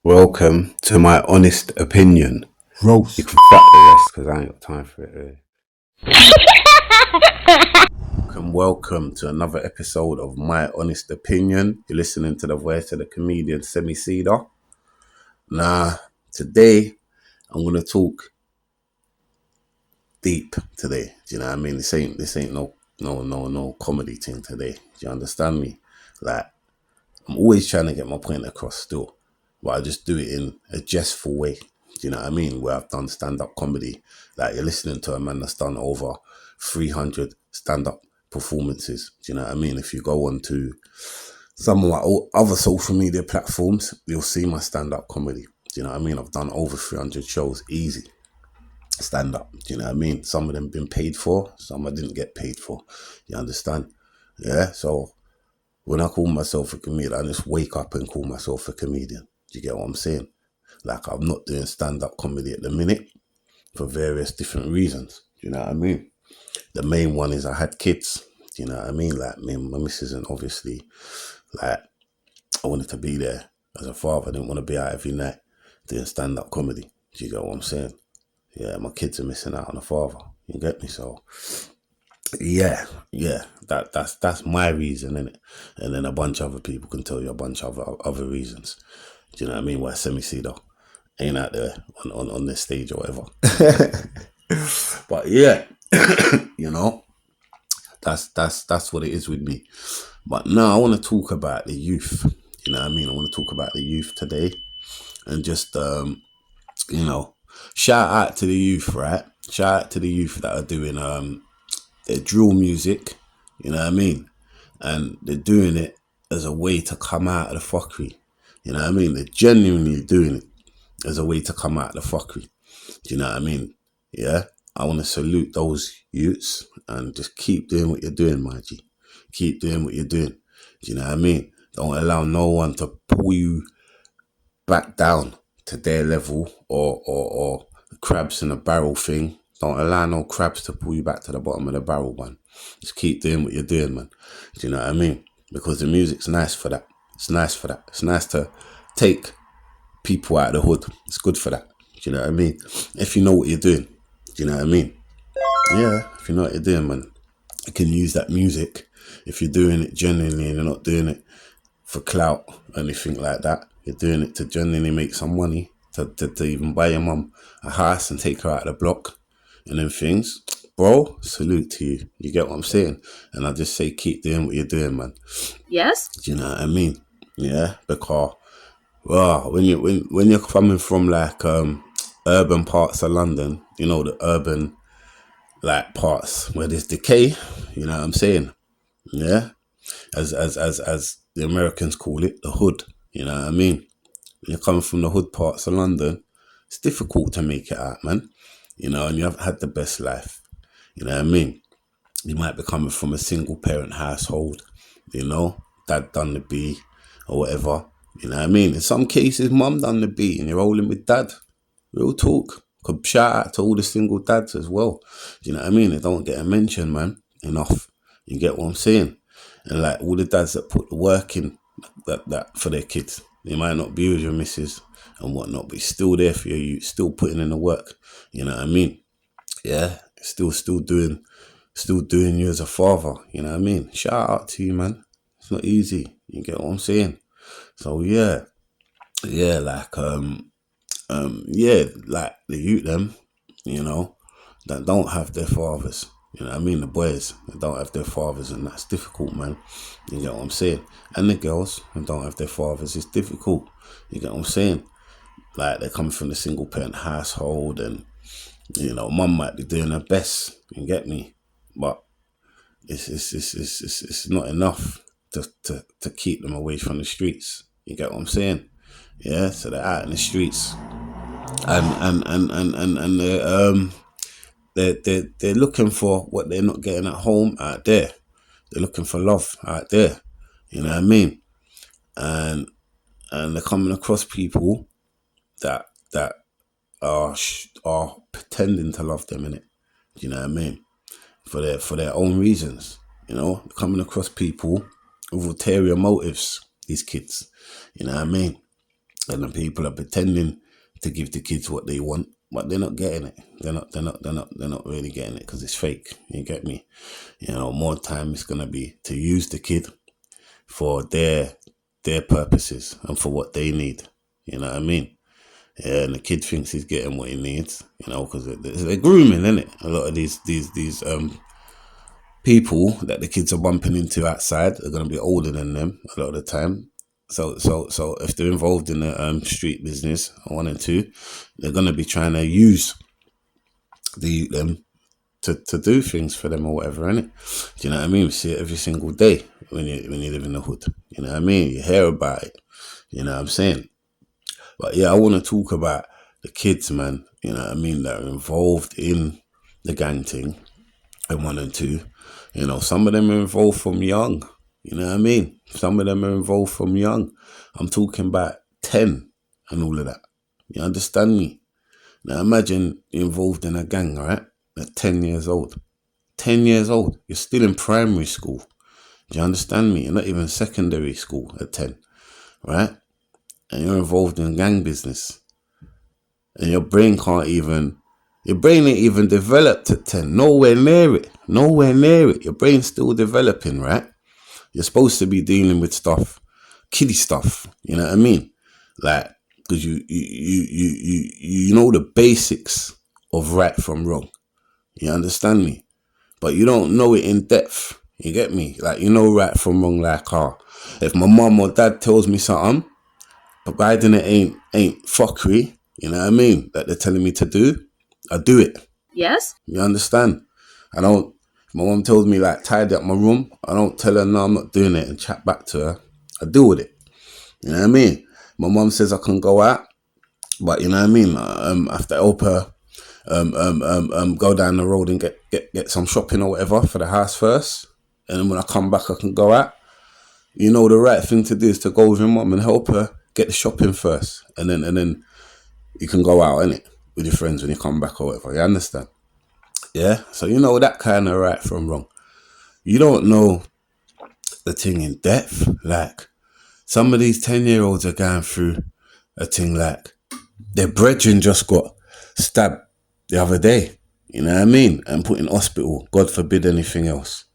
Welcome to my honest opinion. You Roast. can fuck the rest because I ain't got time for it. Really. Welcome to another episode of My Honest Opinion. You're listening to the voice of the comedian Semi Cedar. Today I'm gonna talk deep today. Do you know what I mean? This ain't no comedy thing today. Do you understand me? Like, I'm always trying to get my point across still, but I just do it in a jestful way. Do you know what I mean? Where I've done stand-up comedy. Like, you're listening to a man that's done over 300 stand-up performances. Do you know what I mean? If you go on to some of my other social media platforms, you'll see my stand-up comedy. Do you know what I mean? I've done over 300 shows, easy. Stand-up. Do you know what I mean? Some of them been paid for, some I didn't get paid for. You understand? Yeah, so when I call myself a comedian, I just wake up and call myself a comedian. Do you get what I'm saying? Like, I'm not doing stand-up comedy at the minute for various different reasons. Do you know what I mean? The main one is I had kids. Do you know what I mean? Like, me and my missus, and obviously, like, I wanted to be there as a father. I didn't want to be out every night doing stand-up comedy. Do you get what I'm saying? Yeah, my kids are missing out on a father. You get me? So, yeah, that's my reason, innit? And then a bunch of other people can tell you a bunch of other reasons. Do you know what I mean? Why Semi Cedar ain't out there on this stage or whatever. But yeah, you know, that's what it is with me. But now I want to talk about the youth. You know what I mean? I want to talk about the youth today, and just you know, shout out to the youth, right? Shout out to the youth that are doing their drill music. You know what I mean? And they're doing it as a way to come out of the fuckery. You know what I mean? They're genuinely doing it as a way to come out of the fuckery. Do you know what I mean? Yeah. I want to salute those youths and just keep doing what you're doing, my G. Keep doing what you're doing. Do you know what I mean? Don't allow no one to pull you back down to their level or the crabs in a barrel thing. Don't allow no crabs to pull you back to the bottom of the barrel, man. Just keep doing what you're doing, man. Do you know what I mean? Because the music's nice for that. It's nice for that. It's nice to take people out of the hood. It's good for that. Do you know what I mean? If you know what you're doing. Do you know what I mean? Yeah, if you know what you're doing, man. You can use that music if you're doing it genuinely and you're not doing it for clout or anything like that. You're doing it to genuinely make some money, to even buy your mum a house and take her out of the block and then things. Bro, salute to you. You get what I'm saying? And I just say keep doing what you're doing, man. Yes. Do you know what I mean? Yeah, because when you're coming from like urban parts of London, you know, the urban like parts where there's decay, you know what I'm saying? Yeah. As the Americans call it, the hood. You know what I mean? When you're coming from the hood parts of London, it's difficult to make it out, man. You know, and you haven't had the best life. You know what I mean? You might be coming from a single parent household, you know, dad done the B or whatever. You know what I mean? In some cases, mum done the B and you're rolling with dad. Real talk. Could shout out to all the single dads as well. Do you know what I mean? They don't get a mention, man, enough. You get what I'm saying? And like all the dads that put the work in that for their kids. You might not be with your missus and whatnot, but he's still there for you, still putting in the work. You know what I mean? Yeah. Still doing you as a father. You know what I mean? Shout out to you, man. It's not easy. You get what I'm saying? So yeah. Yeah, like yeah, like the youth them, you know, that don't have their fathers. You know what I mean? The boys that don't have their fathers, and that's difficult, man. You get what I'm saying? And the girls that don't have their fathers, it's difficult. You get what I'm saying? Like, they're coming from a single parent household, and you know, mum might be doing her best. You get me? But it's not enough to keep them away from the streets. You get what I'm saying? Yeah, so they're out in the streets, and they're looking for what they're not getting at home out there. They're looking for love out there. You know what I mean? And they're coming across people that are pretending to love them, innit? Do you know what I mean? For their own reasons. You know, they're coming across people with ulterior motives. These kids. You know what I mean? And the people are pretending to give the kids what they want, but they're not getting it. They're not really getting it because it's fake. You get me? You know, more time is gonna be to use the kid for their purposes and for what they need. You know what I mean? Yeah, and the kid thinks he's getting what he needs. You know, because they're grooming, isn't it? A lot of these people that the kids are bumping into outside are gonna be older than them a lot of the time. So if they're involved in the street business, 1 and 2, they're gonna be trying to use them to do things for them or whatever, innit? Do you know what I mean? We see it every single day when you live in the hood. You know what I mean? You hear about it. You know what I'm saying? But yeah, I want to talk about the kids, man. You know what I mean? That are involved in the gang thing in 1 and 2. You know, some of them are involved from young. You know what I mean? Some of them are involved from young. I'm talking about 10 and all of that. You understand me? Now imagine you're involved in a gang, right? At 10 years old. 10 years old. You're still in primary school. Do you understand me? You're not even secondary school at 10, right? And you're involved in gang business. And your brain ain't even developed at 10. Nowhere near it. Nowhere near it. Your brain's still developing, right? You're supposed to be dealing with stuff, kiddie stuff. You know what I mean? Like, because you know the basics of right from wrong. You understand me? But you don't know it in depth. You get me? Like, you know right from wrong, like, if my mum or dad tells me something, providing it ain't fuckery, you know what I mean, that they're telling me to do, I do it. Yes? You understand? I don't, my mum tells me, like, tidy up my room, I don't tell her, no, I'm not doing it, and chat back to her. I deal with it. You know what I mean? My mum says I can go out, but you know what I mean? I have to help her go down the road and get some shopping or whatever for the house first. And then when I come back, I can go out. You know, the right thing to do is to go with your mum and help her get the shopping first. And then you can go out, innit? With your friends when you come back or whatever. You understand? Yeah? So you know that kind of right from wrong. You don't know the thing in depth. Like, some of these 10-year-olds are going through a thing like their brethren just got stabbed the other day. You know what I mean? And put in hospital. God forbid anything else.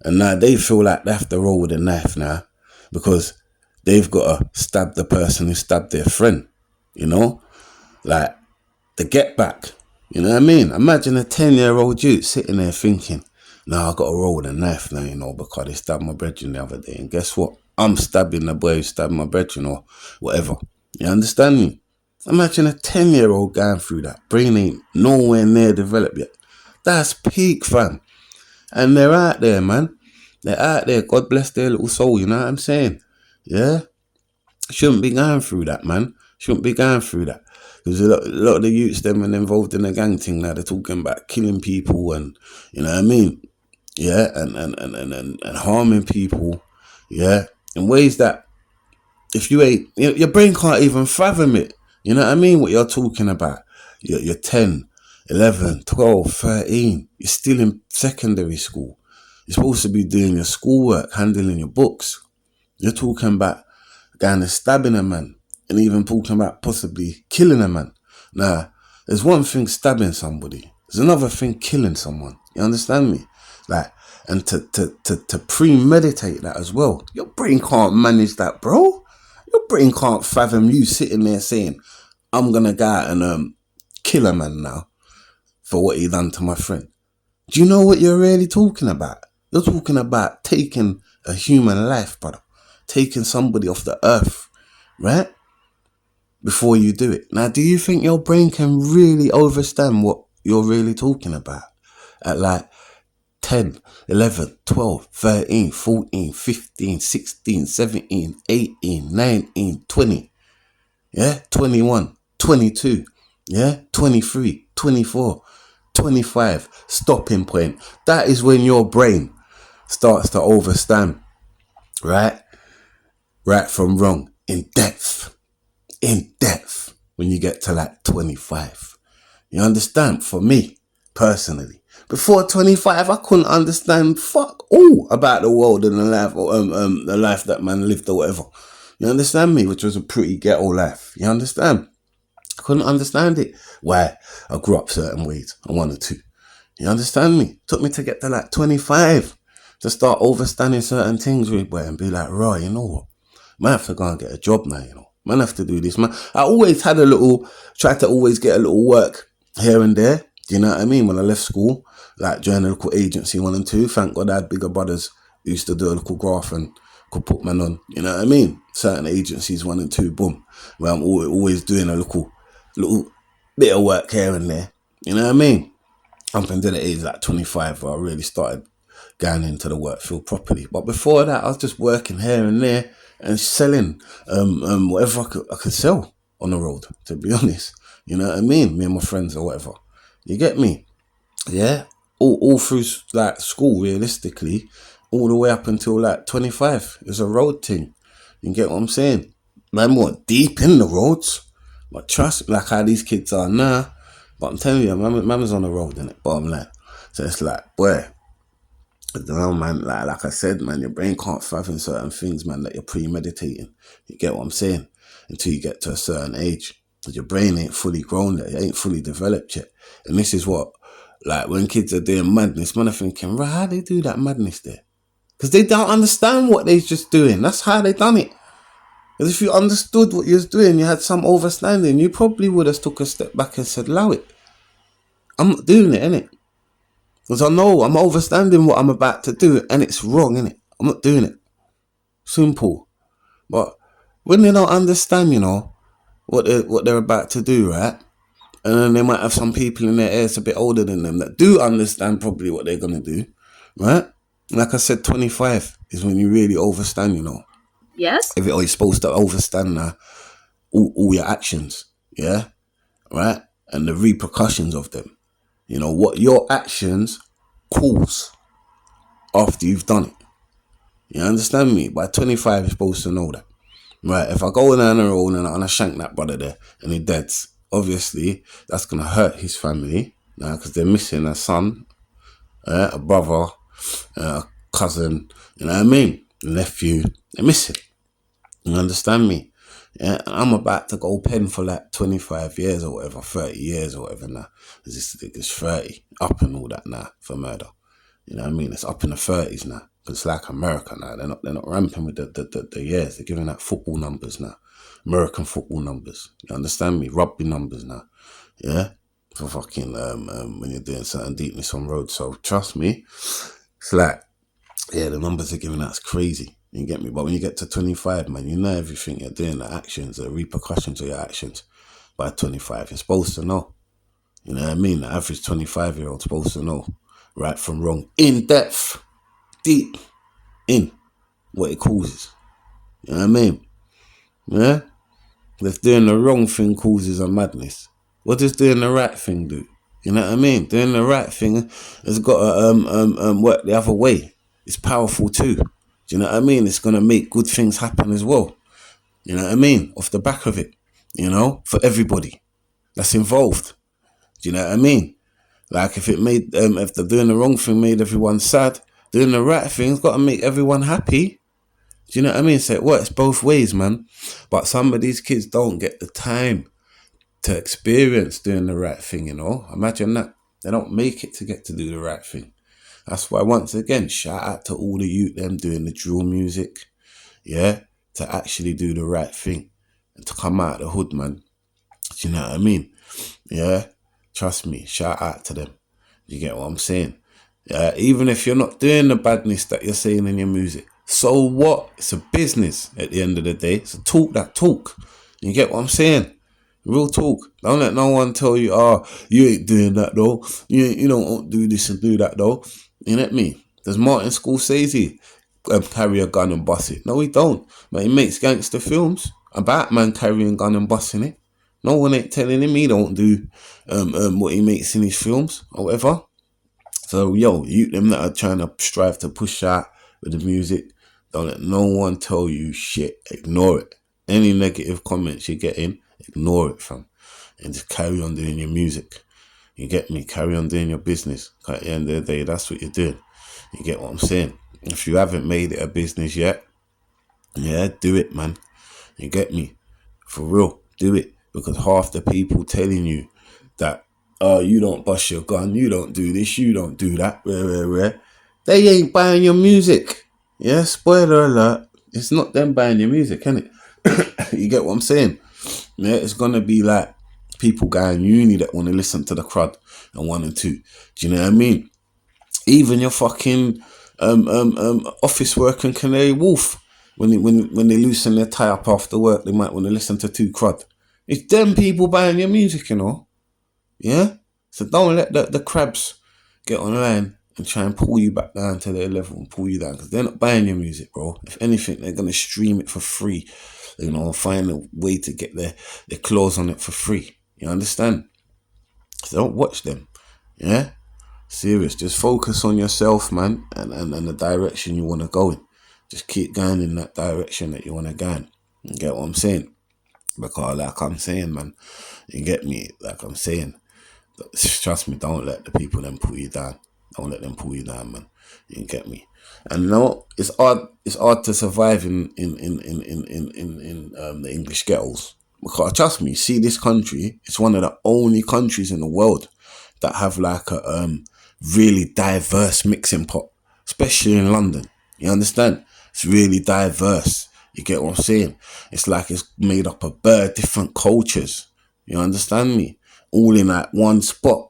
And now they feel like they have to roll with a knife now because they've got to stab the person who stabbed their friend. You know? Like, the get back. You know what I mean? Imagine a 10-year-old dude sitting there thinking, nah, I got to roll with a knife now, you know, because they stabbed my brethren the other day. And guess what? I'm stabbing the boy who stabbed my brethren or whatever. You understand me? Imagine a 10-year-old going through that. Brain ain't nowhere near developed yet. That's peak, fam. And they're out there, man. They're out there. God bless their little soul, you know what I'm saying? Yeah? Shouldn't be going through that, man. Shouldn't be going through that. Because a lot of the youths, them, and involved in the gang thing now, they're talking about killing people and, you know what I mean? Yeah, and harming people, yeah, in ways that if you ain't, your brain can't even fathom it. You know what I mean? What you're talking about. You're 10, 11, 12, 13. You're still in secondary school. You're supposed to be doing your schoolwork, handling your books. You're talking about going and stabbing a man and even talking about possibly killing a man. Now, there's one thing stabbing somebody. There's another thing killing someone. You understand me? Like, and to premeditate that as well. Your brain can't manage that, bro. Your brain can't fathom you sitting there saying, I'm going to go out and kill a man now for what he done to my friend. Do you know what you're really talking about? You're talking about taking a human life, brother. Taking somebody off the earth, right? Before you do it. Now, do you think your brain can really understand what you're really talking about? At like 10, 11, 12, 13, 14, 15, 16, 17, 18, 19, 20. Yeah? 21, 22. Yeah? 23, 24, 25. Stopping point. That is when your brain starts to understand, right? Right from wrong. In depth. When you get to like 25. You understand? For me, personally. Before 25, I couldn't understand fuck all about the world and the life, the life that man lived or whatever. You understand me? Which was a pretty ghetto life. You understand? I couldn't understand it. Why? I grew up certain ways. I wanted to. You understand me? Took me to get to like 25 to start overstanding certain things with boy and be like, right, you know what? Man have to go and get a job now, you know. Man have to do this, man. I always had tried to always get a little work here and there. Do you know what I mean? When I left school, like joined a local agency 1 and 2. Thank God I had bigger brothers who used to do a little graph and could put man on. You know what I mean? Certain agencies 1 and 2, boom. Where I'm always doing a little bit of work here and there. You know what I mean? Up until the age like 25 where I really started going into the work field properly. But before that, I was just working here and there and selling whatever I could sell on the road, to be honest. You know what I mean? Me and my friends or whatever. You get me? Yeah? All through like school, realistically, all the way up until like 25. It was a road thing. You get what I'm saying? Man, what, deep in the roads? But trust, like how these kids are now. But I'm telling you, man was on the road, innit? Bottom line. So it's like, boy, I don't know, man. Like I said, man, your brain can't fathom certain things, man, that you're premeditating. You get what I'm saying? Until you get to a certain age. Because your brain ain't fully grown yet. It ain't fully developed yet. And this is what, like, when kids are doing madness, man, are thinking, right, how they do that madness there? Because they don't understand what they're just doing. That's how they done it. Because if you understood what you was doing, you had some overstanding, you probably would have took a step back and said, allow it. I'm not doing it, innit? Because I know I'm overstanding what I'm about to do and it's wrong, innit? I'm not doing it. Simple. But when they don't understand, you know, what they're about to do, right? And then they might have some people in their ears a bit older than them that do understand probably what they're going to do, right? Like I said, 25 is when you really overstand, you know. Yes. If you're supposed to overstand all your actions, yeah? Right? And the repercussions of them. You know, what your actions cause after you've done it. You understand me? By 25, you're supposed to know that. Right, if I go down the road and I shank that brother there and he dead, obviously that's going to hurt his family now because they're missing a son, a brother, a cousin, you know what I mean? A nephew, they're missing. You understand me? Yeah, and I'm about to go pen for like 25 years or whatever, 30 years or whatever now. This is 30, up and all that now for murder. You know what I mean? It's up in the 30s now. It's like America now. They're not ramping with the years. They're giving out football numbers now. American football numbers. You understand me? Rugby numbers now. Yeah? For fucking when you're doing certain deepness on road. So trust me, it's like, yeah, the numbers are giving out, it's crazy. You get me? But when you get to 25, man, you know everything you're doing, the actions, the repercussions of your actions. By 25, you're supposed to know. You know what I mean? The average 25-year-old supposed to know right from wrong, in depth, deep in what it causes. You know what I mean? Yeah? If doing the wrong thing causes a madness, what does doing the right thing do? You know what I mean? Doing the right thing has got to work the other way. It's powerful too. Do you know what I mean? It's going to make good things happen as well. You know what I mean? Off the back of it, you know, for everybody that's involved. Do you know what I mean? Like if it made, if the doing the wrong thing made everyone sad, doing the right thing's got to make everyone happy. Do you know what I mean? So it works both ways, man. But some of these kids don't get the time to experience doing the right thing, you know? Imagine that. They don't make it to get to do the right thing. That's why, once again, shout out to all the youth them doing the drill music, yeah? To actually do the right thing and to come out of the hood, man. Do you know what I mean? Yeah? Trust me, shout out to them. You get what I'm saying? Even if you're not doing the badness that you're saying in your music, so what? It's a business at the end of the day. It's a talk. You get what I'm saying? Real talk. Don't let no one tell you, oh, you ain't doing that though. You don't do this and do that though. You know what I mean? Does Martin Scorsese carry a gun and bust it? No, he don't. But he makes gangster films about man carrying a gun and busting it. No one ain't telling him he don't do what he makes in his films or whatever. So, yo, you them that are trying to strive to push out with the music, don't let no one tell you shit. Ignore it. Any negative comments you get in, ignore it, fam. And just carry on doing your music. You get me? Carry on doing your business. At the end of the day, that's what you're doing. You get what I'm saying? If you haven't made it a business yet, yeah, do it, man. You get me? For real, do it. Because half the people telling you that, oh, you don't bust your gun, you don't do this, you don't do that, rare. They ain't buying your music. Yeah, spoiler alert. It's not them buying your music, is it? You get what I'm saying? Yeah, it's gonna be like people going uni that want to listen to the crud and 1 and 2. Do you know what I mean? Even your fucking office worker and Canary Wolf, when they loosen their tie up after work, they might want to listen to 2 crud. It's them people buying your music, you know. Yeah? So don't let the crabs get online and try and pull you back down to their level and pull you down, because they're not buying your music, bro. If anything, they're going to stream it for free, you know, find a way to get their claws on it for free. You understand? So don't watch them. Yeah? Serious. Just focus on yourself, man, and the direction you want to go in. Just keep going in that direction that you want to go in. You get what I'm saying? Because like I'm saying, man, you get me? Like I'm saying, trust me, don't let the people then pull you down. Don't let them pull you down, man. You get me? And no, it's hard to survive in the English ghettos. Because trust me, see this country, it's one of the only countries in the world that have like a really diverse mixing pot, especially in London. You understand? It's really diverse. You get what I'm saying? It's like it's made up of different cultures. You understand me? All in that one spot.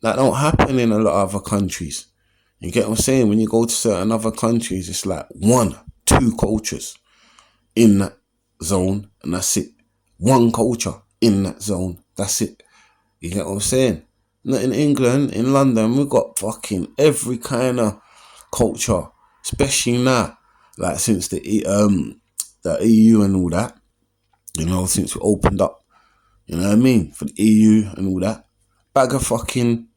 That don't happen in a lot of other countries. You get what I'm saying? When you go to certain other countries, it's like 1, 2 cultures in that zone, and that's it. One culture in that zone, that's it. You get what I'm saying? In England, in London, we've got fucking every kind of culture, especially now, like since the EU and all that, you know, since we opened up, you know what I mean, for the EU and all that, bag of fucking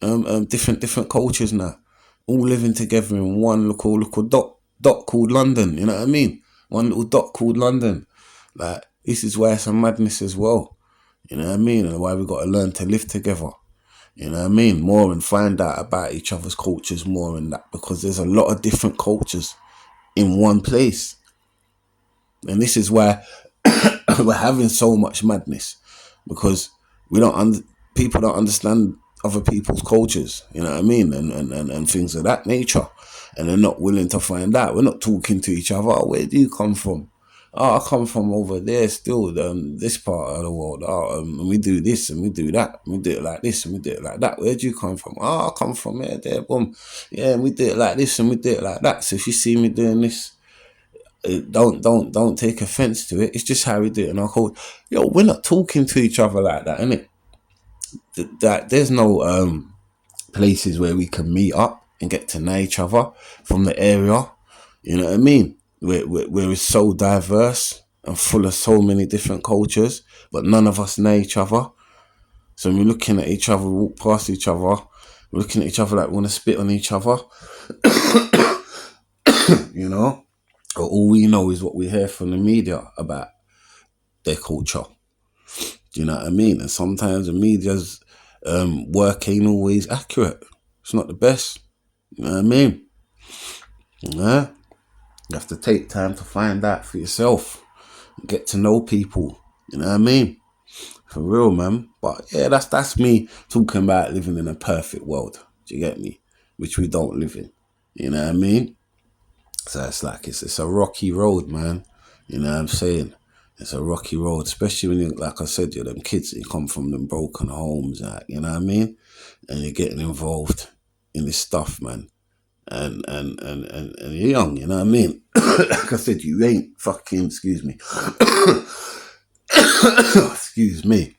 different cultures now, all living together in one little dot called London. You know what I mean? One little dot called London. Like, this is why it's a madness as well. You know what I mean? And why we got to learn to live together. You know what I mean? More, and find out about each other's cultures more, and that, because there's a lot of different cultures in one place. And this is why we're having so much madness, because people don't understand other people's cultures, you know what I mean, and things of that nature, and they're not willing to find out. We're not talking to each other. Oh, where do you come from? Oh, I come from over there, still, this part of the world. Oh, and we do this and we do that. We do it like this and we do it like that. Where do you come from? Oh, I come from there, boom. Yeah, and we do it like this and we do it like that. So if you see me doing this, don't take offense to it. It's just how we do it in our culture. Yo, we're not talking to each other like that, innit? That there's no places where we can meet up and get to know each other from the area. You know what I mean? Where it's so diverse and full of so many different cultures, but none of us know each other. So when we're looking at each other, walk past each other, we're looking at each other like we want to spit on each other. You know? Or all we know is what we hear from the media about their culture. Do you know what I mean? And sometimes the media's work ain't always accurate. It's not the best. You know what I mean? Yeah. You have to take time to find out for yourself. Get to know people. You know what I mean? For real, man. But yeah, that's me talking about living in a perfect world. Do you get me? Which we don't live in. You know what I mean? So it's like it's a rocky road, man. You know what I'm saying? It's a rocky road, especially when you, like I said, you're them kids that come from them broken homes, like, you know what I mean? And you're getting involved in this stuff, man. And you're young, you know what I mean? Like I said, you ain't fucking, excuse me. Excuse me.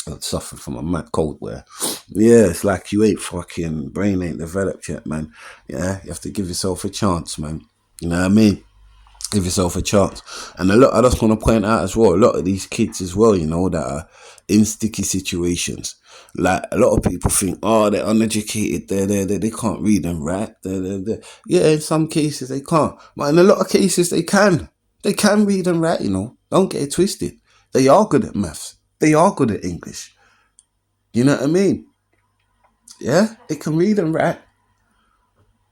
I'm suffering from a mad cold where, yeah, it's like you ain't fucking, brain ain't developed yet, man. Yeah, you have to give yourself a chance, man. You know what I mean? Give yourself a chance. And I just want to point out as well, a lot of these kids as well, you know, that are in sticky situations. Like, a lot of people think, oh, they're uneducated, they can't read and write. Yeah, in some cases they can't. But in a lot of cases they can. They can read and write, you know. Don't get it twisted. They are good at maths. They are good at English. You know what I mean? Yeah, they can read and write.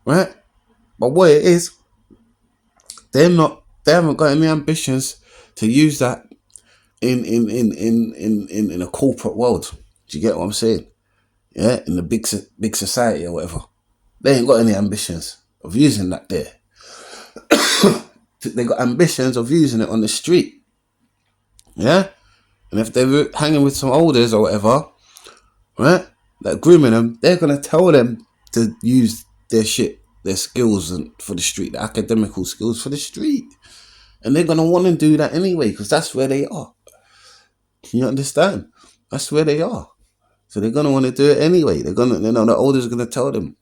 Right? But what it is, they haven't got any ambitions to use that in a corporate world. Do you get what I'm saying? Yeah, in the big society or whatever. They ain't got any ambitions of using that there. They got ambitions of using it on the street. Yeah? And if they're hanging with some elders or whatever, right, that grooming them, they're going to tell them to use their shit, their skills for the street, the academical skills for the street. And they're going to want to do that anyway, because that's where they are. You understand? That's where they are. So they're going to want to do it anyway. They know the elders are going to tell them.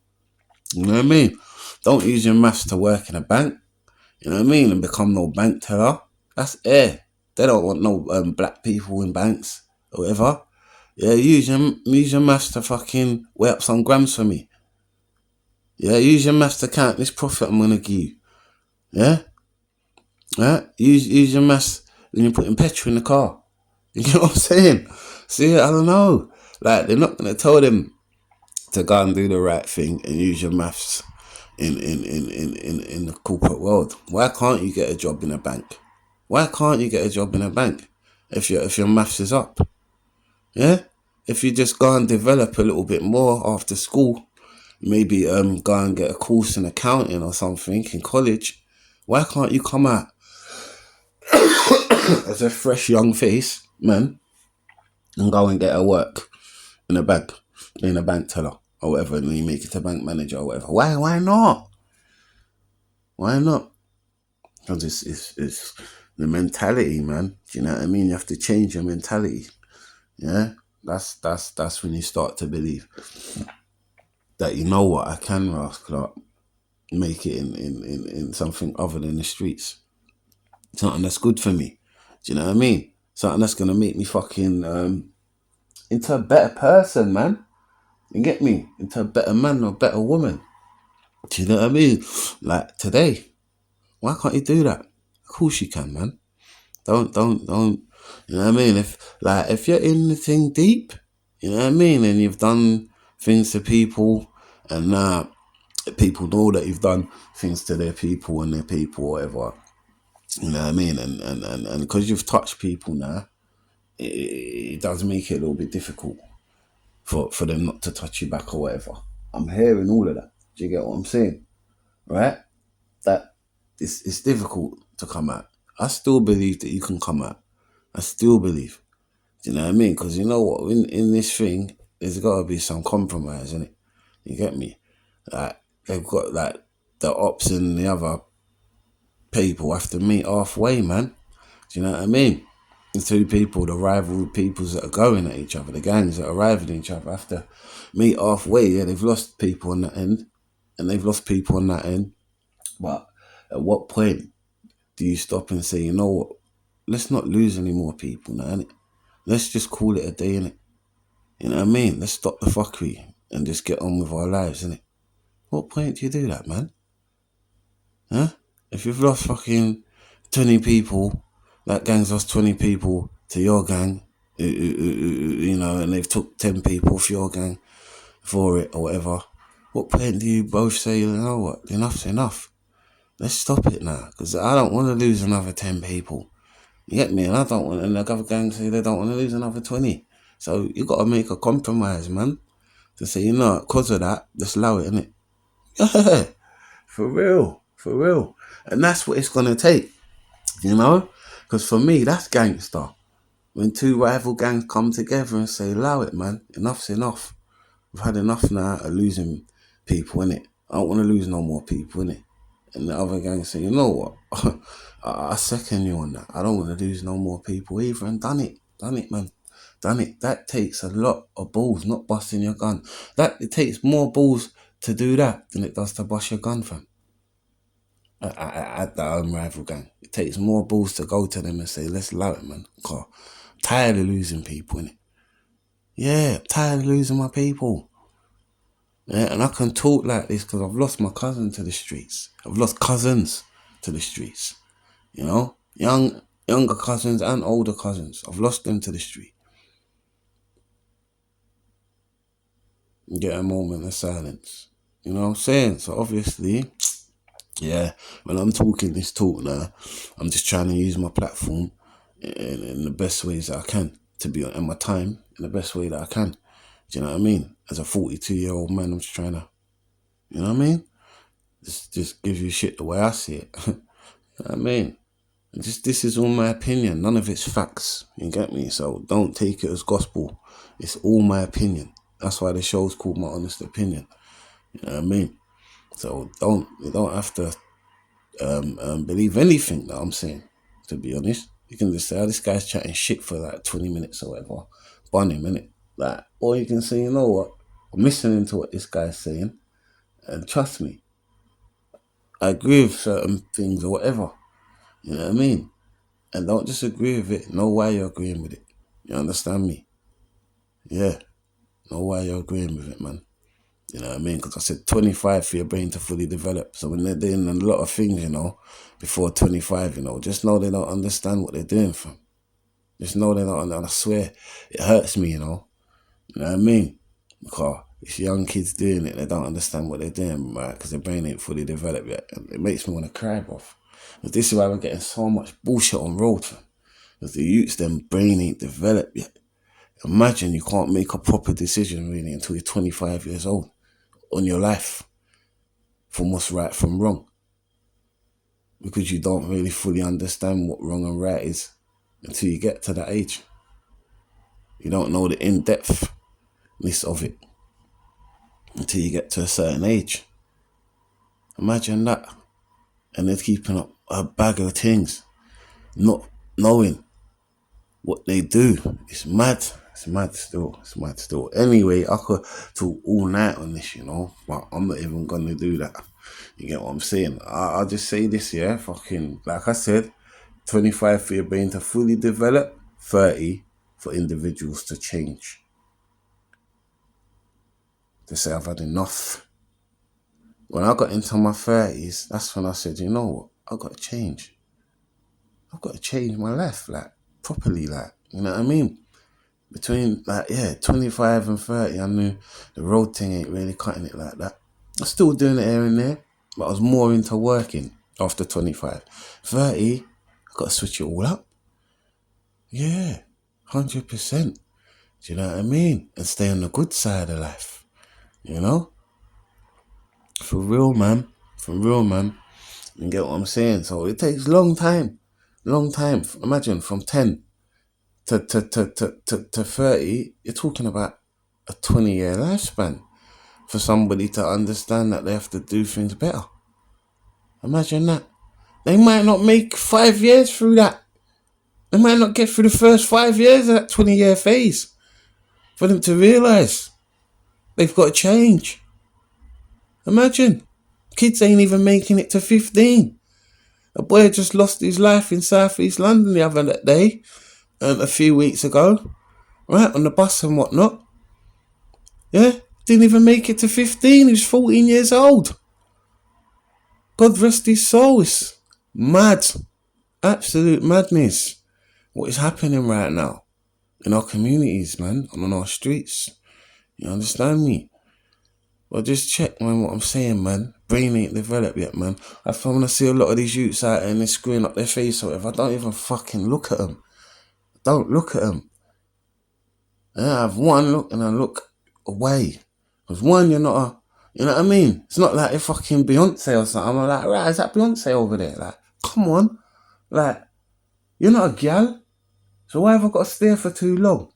You know what I mean? Don't use your maths to work in a bank. You know what I mean? And become no bank teller. That's air. They don't want no black people in banks or whatever. Yeah, use your maths to fucking weigh up some grams for me. Yeah, use your maths to count this profit I'm gonna give you. Yeah? Yeah? Use your maths when you're putting petrol in the car. You know what I'm saying? See, I don't know. Like, they're not gonna tell them to go and do the right thing and use your maths in the corporate world. Why can't you get a job in a bank? Why can't you get a job in a bank if your maths is up? Yeah? If you just go and develop a little bit more after school, maybe go and get a course in accounting or something in college, why can't you come out as a fresh young face, man, and go and get a work in a bank, being a bank teller or whatever, and then you make it a bank manager or whatever? Why not? Why not? Because it's the mentality, man. Do you know what I mean? You have to change your mentality. Yeah? That's when you start to believe that, you know what, I can rascal up, make it in something other than the streets. Something that's good for me. Do you know what I mean? Something that's gonna make me fucking into a better person, man. You get me? Into a better man or a better woman. Do you know what I mean? Like today. Why can't you do that? Of course you can, man. Don't. You know what I mean? If you're in the thing deep, you know what I mean, and you've done things to people, and people know that you've done things to their people and their people, whatever. You know what I mean? And because you've touched people now, it does make it a little bit difficult for them not to touch you back or whatever. I'm hearing all of that. Do you get what I'm saying? Right? That it's difficult to come out. I still believe that you can come out. I still believe. Do you know what I mean? Because you know what? In this thing, there's got to be some compromise, innit? You get me? Like, they've got, like, the ops and the other people have to meet halfway, man. Do you know what I mean? The two people, the rival peoples that are going at each other, the gangs that are rivaling each other, have to meet halfway. Yeah, they've lost people on that end, and they've lost people on that end. But at what point do you stop and say, you know what? Let's not lose any more people now, innit? Let's just call it a day, innit? You know what I mean? Let's stop the fuckery and just get on with our lives, innit? What point do you do that, man? Huh? If you've lost fucking 20 people, that gang's lost 20 people to your gang, you know, and they've took 10 people off your gang for it or whatever, what point do you both say, you know what, enough's enough? Let's stop it now, because I don't want to lose another 10 people. You get me? And I don't want, and the other gang say they don't want to lose another 20. So you got to make a compromise, man, to say, you know, because of that, just allow it, innit? Yeah, for real. And that's what it's going to take, you know? Because for me, that's gangster. When two rival gangs come together and say, allow it, man, enough's enough. We've had enough now of losing people, innit? I don't want to lose no more people, innit? And the other gang say, you know what? I second you on that. I don't want to lose no more people either. And done it, man. Done it. That takes a lot of balls, not busting your gun. It takes more balls to do that than it does to bust your gun, fam. At the rival gang. It takes more balls to go to them and say, let's allow it, man. God, tired of losing people, innit? Yeah, tired of losing my people. Yeah, and I can talk like this because I've lost my cousin to the streets. I've lost cousins to the streets. You know? Younger cousins and older cousins. I've lost them to the street. Get a moment of silence. You know what I'm saying? So obviously, yeah, when I'm talking this talk now, I'm just trying to use my platform in the best ways that I can, to be in my time in the best way that I can. Do you know what I mean? As a 42-year-old man, I'm just trying to, you know what I mean? Just give you shit the way I see it. You know what I mean? Just this is all my opinion. None of it's facts. You get me? So don't take it as gospel. It's all my opinion. That's why the show's called My Honest Opinion. You know what I mean? So you don't have to believe anything that I'm saying, to be honest. You can just say, oh, this guy's chatting shit for like 20 minutes or whatever. Bun him, innit? Like, or you can say, you know what? I'm listening to what this guy's saying, and trust me, I agree with certain things or whatever. You know what I mean? And don't just agree with it. Know why you're agreeing with it. You understand me? Yeah. Know why you're agreeing with it, man. You know what I mean? Because I said 25 for your brain to fully develop. So when they're doing a lot of things, before 25, just know they don't understand what they're doing, fam. Just know they don't. And I swear, it hurts me, You know what I mean? Because it's young kids doing it. They don't understand what they're doing, right? Because their brain ain't fully developed yet. And it makes me want to cry, bro. But this is why we're getting so much bullshit on road, fam. Because the youths, them brain ain't developed yet. Imagine you can't make a proper decision, really, until you're 25 years old on your life. From what's right from wrong. Because you don't really fully understand what wrong and right is until you get to that age. You don't know the in-depthness of it until you get to a certain age. Imagine that. And they're keeping up a bag of things, not knowing what they do. It's mad. It's mad still. Anyway, I could talk all night on this, but I'm not even going to do that. You get what I'm saying? I'll just say this, yeah? Fucking, like I said, 25 for your brain to fully develop, 30 for individuals to change. To say I've had enough. When I got into my 30s, that's when I said, you know what? I've got to change. I've got to change my life, properly, you know what I mean? Between, 25 and 30, I knew the road thing ain't really cutting it like that. I'm still doing it here and there, but I was more into working after 25. 30, I got to switch it all up. Yeah, 100%. Do you know what I mean? And stay on the good side of life, For real, man. You get what I'm saying? So it takes long time. Imagine from 10 to 30, you're talking about a 20-year lifespan for somebody to understand that they have to do things better. Imagine that. They might not make 5 years through that. They might not get through the first 5 years of that 20-year phase for them to realise they've got to change. Imagine. Kids ain't even making it to 15. A boy just lost his life in South East London the other day, a few weeks ago, right, on the bus and whatnot. Yeah, didn't even make it to 15. He was 14 years old. God rest his soul. It's mad. Absolute madness. What is happening right now in our communities, man, and on our streets. You understand me? Well, just check, man, what I'm saying, man. Brain ain't developed yet, man. I find when I see a lot of these youths out there and they're screwing up their face or whatever, I don't even fucking look at them. Don't look at them. Yeah, I have one look and I look away. Because one, you're not a, you know what I mean? It's not like a fucking Beyonce or something. I'm like, right, is that Beyonce over there? Like, come on. Like, you're not a gal. So why have I got to stare for too long?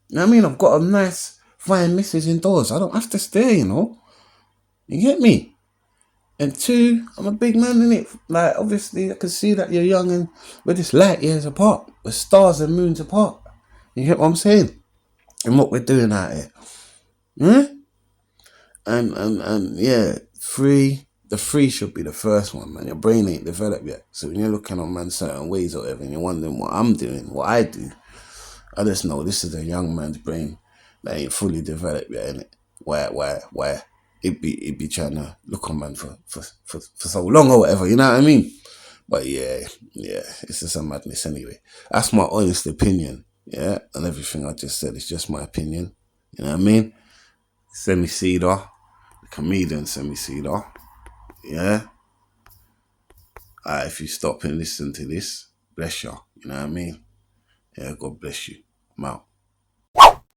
You know what I mean? I've got a nice, fine missus indoors. I don't have to stare, You get me? And two, I'm a big man, innit? Like, obviously, I can see that you're young and we're just light years apart. We're stars and moons apart. You get what I'm saying? And what we're doing out here. Yeah? And yeah, the three should be the first one, man. Your brain ain't developed yet. So when you're looking on man certain ways or whatever and you're wondering what I'm doing, what I do, I just know this is a young man's brain that ain't fully developed yet, innit? Why? It be trying to look on man for so long or whatever, you know what I mean? But yeah, it's just a madness anyway. That's my honest opinion, yeah? And everything I just said is just my opinion, you know what I mean? Semi Cedar, the comedian Semi Cedar, yeah? If you stop and listen to this, bless you, you know what I mean? Yeah, God bless you. I'm out.